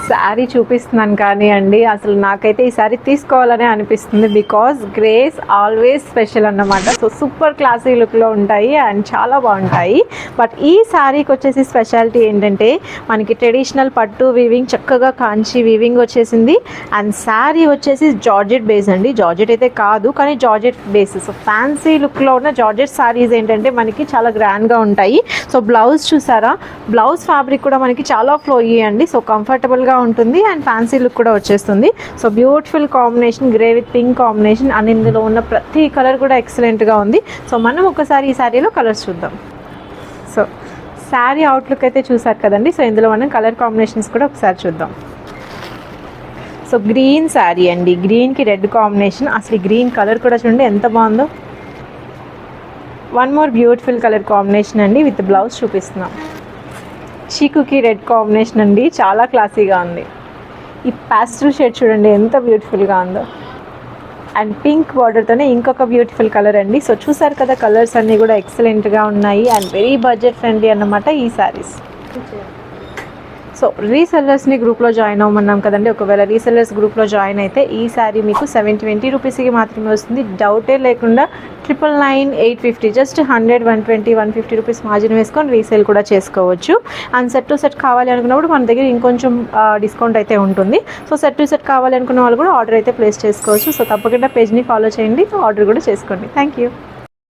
శారీ చూపిస్తున్నాను కానీ అండి అసలు నాకైతే ఈ శారీ తీసుకోవాలనే అనిపిస్తుంది. బికాజ్ గ్రేస్ ఆల్వేస్ స్పెషల్ అన్నమాట. సో సూపర్ క్లాసీ లుక్లో ఉంటాయి అండ్ చాలా బాగుంటాయి. బట్ ఈ శారీకి వచ్చేసి స్పెషాలిటీ ఏంటంటే మనకి ట్రెడిషనల్ పట్టు వీవింగ్, చక్కగా కాంచి వీవింగ్ వచ్చేసింది. అండ్ శారీ వచ్చేసి జార్జెట్ బేస్ అండి. జార్జెట్ అయితే కాదు కానీ జార్జెట్ బేస్. సో ఫ్యాన్సీ లుక్లో ఉన్న జార్జెట్ శారీస్ ఏంటంటే మనకి చాలా గ్రాండ్గా ఉంటాయి. సో బ్లౌజ్ చూసారా, బ్లౌజ్ ఫ్యాబ్రిక్ కూడా మనకి చాలా ఫ్లోయీ అండి. సో కంఫర్టబుల్గా ఉంటుంది అండ్ ఫ్యాన్సీ లుక్ కూడా వచ్చేస్తుంది. So beautiful combination, grey with pink combination and ఇందులో ఉన్న ప్రతి కలర్ కూడా ఎక్సలెంట్గా ఉంది. సో మనం ఒకసారి ఈ శారీలో కలర్స్ చూద్దాం. సో శారీ అవుట్లుక్ అయితే చూసారు కదండి. సో ఇందులో మనం కలర్ కాంబినేషన్స్ కూడా ఒకసారి చూద్దాం. సో గ్రీన్ శారీ అండి, గ్రీన్కి రెడ్ కాంబినేషన్. అసలు ఈ గ్రీన్ కలర్ కూడా చూడండి ఎంత బాగుందో. One more beautiful colour combination అండి విత్ బ్లౌజ్ చూపిస్తున్నాం. చీకుకి రెడ్ కాంబినేషన్ అండి, చాలా క్లాసీగా ఉంది. ఈ పాస్టల్ షేడ్ చూడండి ఎంత బ్యూటిఫుల్గా ఉందో. అండ్ పింక్ బార్డర్తోనే ఇంకొక బ్యూటిఫుల్ కలర్ అండి. సో చూసారు కదా, కలర్స్ అన్నీ కూడా ఎక్సలెంట్గా ఉన్నాయి అండ్ వెరీ బడ్జెట్ ఫ్రెండ్లీ అన్నమాట ఈ శారీస్. సో రీసెల్లర్స్ని గ్రూప్లో జాయిన్ అవ్వమన్నాం కదండి. ఒకవేళ రీసెల్లర్స్ గ్రూప్లో జాయిన్ అయితే ఈ శారీ మీకు 720 రూపీస్కి మాత్రమే వస్తుంది. డౌటే లేకుండా 999, 850, జస్ట్ 100, 120, 150 రూపీస్ మార్జిన్ వేసుకొని రీసేల్ కూడా చేసుకోవచ్చు. అండ్ సెట్ టు సెట్ కావాలి అనుకున్నప్పుడు మన దగ్గర ఇంకొంచెం డిస్కౌంట్ అయితే ఉంటుంది. సో సెట్ టు సెట్ కావాలి అనుకున్న వాళ్ళు కూడా ఆర్డర్ అయితే ప్లేస్ చేసుకోవచ్చు. సో తప్పకుండా పేజ్ని ఫాలో చేయండి, ఆర్డర్ కూడా చేసుకోండి. Thank you.